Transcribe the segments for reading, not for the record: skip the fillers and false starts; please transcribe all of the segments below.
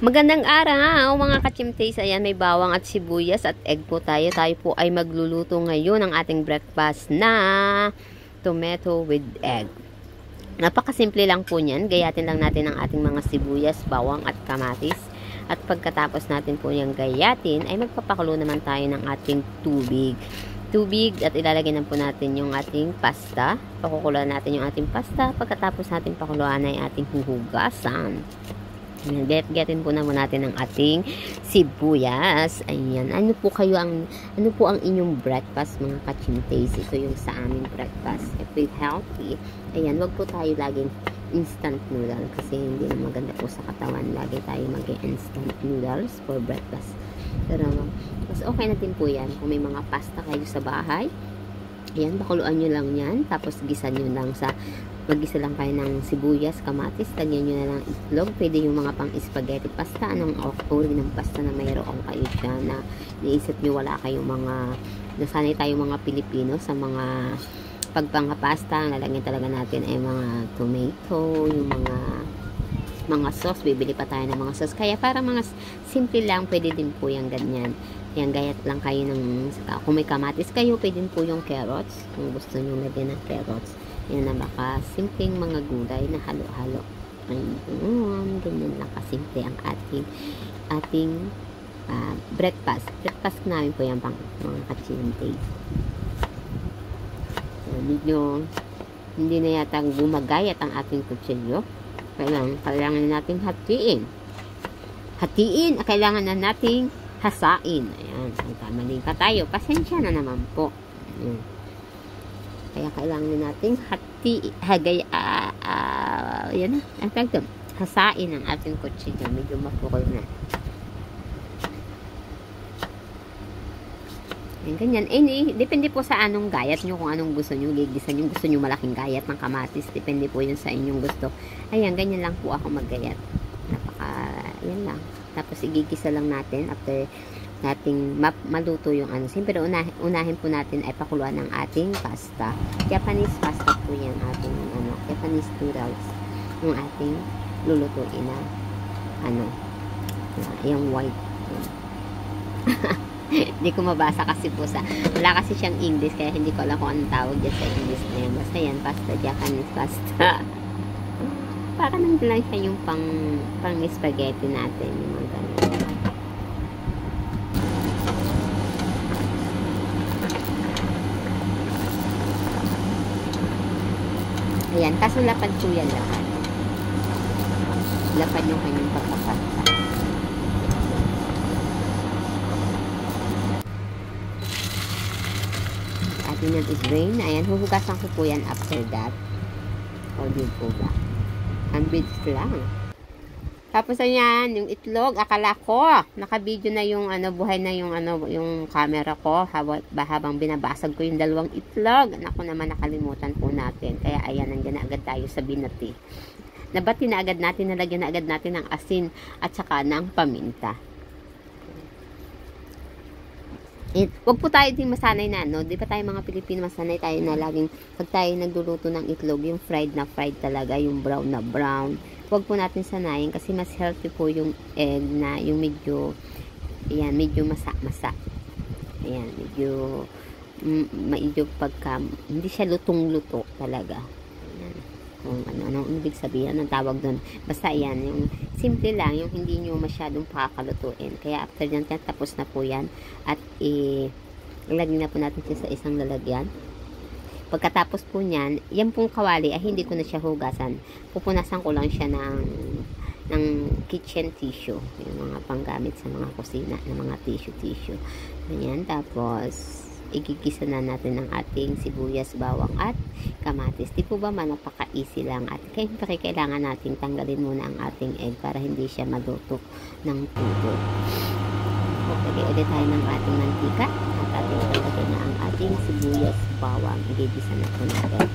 Magandang araw mga kachimtays. Ayan, may bawang at sibuyas at egg po tayo. Tayo po ay magluluto ngayon ng ating breakfast na tomato with egg. Napakasimple lang po niyan. Gayatin lang natin ang ating mga sibuyas, bawang at kamatis. At pagkatapos natin po niyang gayatin, ay magpapakulo naman tayo ng ating tubig. At ilalagay na po natin yung ating pasta. Pakukuluan natin yung ating pasta. Pagkatapos natin pakuluan ay ating huhugasan. Gayatin po naman natin ang ating sibuyas. Ayan. Ano po ang inyong breakfast mga kachimtays? Ito yung sa aming breakfast. If it's healthy, ayan, wag po tayo laging instant noodle kasi hindi na maganda po sa katawan. Lagi tayo mag-instant noodles for breakfast. Pero mas okay na din po yan kung may mga pasta kayo sa bahay. Ayan, pakuluan nyo lang yan. Tapos gisan nyo lang mag-isa lang kayo ng sibuyas, kamatis, tagyan nyo na lang itlog. Pwede yung mga pang spaghetti pasta. Anong uri ng pasta na mayroon kayo dyan na naisip nyo wala kayong mga, nasanay tayo mga Pilipino sa mga pagpangapasta. Nalagyan talaga natin ay mga tomato, yung mga sauce. Bibili pa tayo ng mga sauce. Kaya para mga simple lang, pwede din po yung ganyan. Yan, gayat lang kayo ng, kung may kamatis kayo, pwede po yung carrots. Kung gusto nyo lagyan ng carrots. Yan na baka simpleng mga gulay na halo-halo. Ayun, ganyan lang kasimple ang ating breakfast. Breakfast namin po yan pang mga kachimtays. Medyo hindi na yata gumagayat ang ating kutsilyo. Kailangan nating hatiin. Kailangan na nating hasain. Ayan, mali pa tayo. Pasensya na naman po. Ayan. Kaya kailangan nating yan ang tagdam. Hasain ang ating kutsilyo. Medyo mapukol na. Yan, ganyan. Depende po sa anong gayat nyo, kung anong gusto nyo. Gigisan nyo. Gusto nyo malaking gayat ng kamatis. Depende po yun sa inyong gusto. Ayan, ganyan lang po ako maggayat. Yan lang. Tapos igigisa lang natin after nating maluto yung ano. Siyempre, unahin po natin ay pakuluan ng ating pasta. Japanese pasta po yan ating Japanese noodles. Yung ating lulutuin na yung white. Hindi ko mabasa kasi po wala kasi siyang English kaya hindi ko alam kung anong tawag dyan sa English na yan. Basta yan, pasta, Japanese pasta. Para nang lang siya yung pang spaghetti natin. Yung mga ganun. Ayan, kaso lapad po yan lahat. Lapad yung kanyang pagkapasta. Atin yan is drain. Ayan, huhugasan ko po yan after that. O, di po ba? 100 lang. Tapos ayan, yung itlog, akala ko, naka-video na yung buhay na yung camera ko habang binabasag ko yung dalawang itlog. Naku naman, nakalimutan po natin. Kaya ayan, nandiyan na agad tayo sa binati. Nabati na agad natin, nalagyan na agad natin ng asin at saka ng paminta. Wag po tayo din masanay na, di ba tayo mga Pilipino, masanay tayo na laging, pag tayo nagluluto ng itlog, yung fried na fried talaga, yung brown na brown. Wag po natin sanayin kasi mas healthy po yung egg na yung medyo masa-masa. Ayan, medyo pagka, hindi siya lutong-luto talaga. Ayan. Kung anong ibig sabihin, anong tawag doon. Basta yan, yung simple lang, yung hindi nyo masyadong pakakalutuin. Kaya after yan, tapos na po yan. At ilagay na po natin siya sa isang lalagyan. Pagkatapos po niyan, yan pong kawali, hindi ko na siya hugasan. Pupunasan ko lang siya ng kitchen tissue. Yung mga panggamit sa mga kusina, ng mga tissue. Ganyan, tapos igigisa na natin ang ating sibuyas, bawang at kamatis. Di po ba napaka-easy lang? At kailangan natin tanggalin muna ang ating egg para hindi siya maluto ng tubo. Lagay ulit tayo ng ating mantika at ating talagay na ang ating sibuyas, bawang. Igigisa na po natin.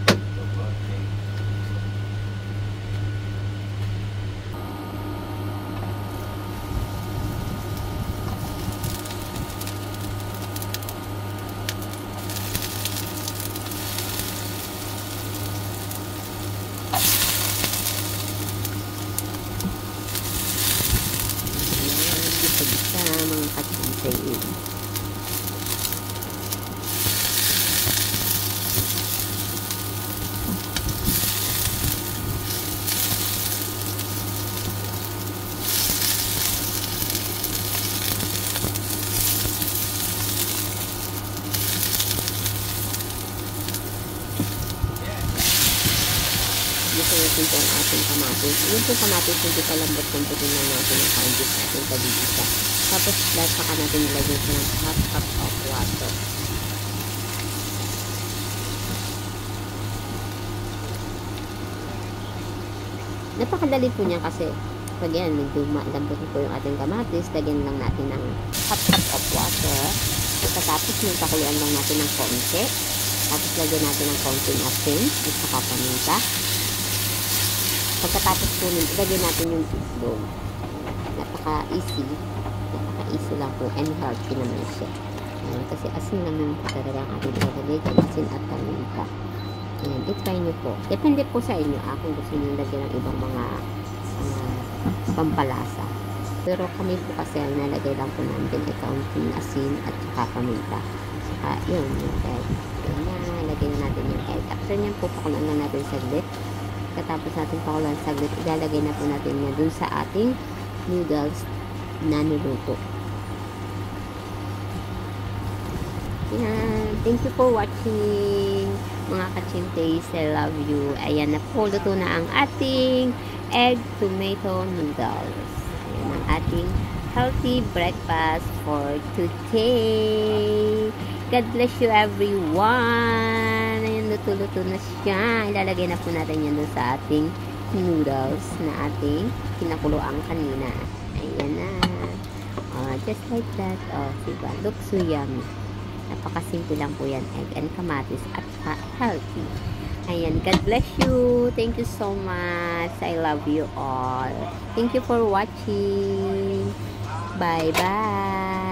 saying. Gusto natin po ang ating kamatis. Yung po kamatis, hindi palambot-lambutin lang natin ang kauntis natin pag-iisa. Tapos, lahat saka natin ilagay ito ng half cup of water. Napakadali po niya kasi pag yan, medyo malambot po yung ating kamatis, lagyan lang natin ng half cup of water. Pagkatapos, yung pakuluan lang natin ng konti. Tapos, lagyan natin ng konting asin at saka paminta. Pagkatapos po nun, ilagay natin yung itlog. Napaka-easy lang po and healthy naman siya. Ayan, kasi asin lang naman po talaga ang ating ilalagay, asin at paminta. Ayan, i-try nyo po. Depende po sa inyo kung gusto nyo lagyan ng ibang mga pampalasa. Pero kami po kasi ang nalagay lang po namin ay kaunting asin at saka paminta. Saka yun, yung egg. Ayan na, lagay na natin yung egg. After nyan po, pakulaan lang natin saglit. Katapos natin pakulan saglit, ilalagay na po natin yan dun sa ating noodles na niluto. Yan. Thank you for watching, mga kachimtes. I love you. Ayan na po, luto na ang ating egg tomato noodles. Ayan ang ating healthy breakfast for today. God bless you everyone. Ayan, luto-luto na siya. Ilalagay na po natin yan doon sa ating noodles na ating pinakuluan kanina. Ayan na. Just like that. Diba? Looks so yummy. Napakasimple lang po yan. Egg and kamatis at healthy. Ayan. God bless you. Thank you so much. I love you all. Thank you for watching. Bye-bye.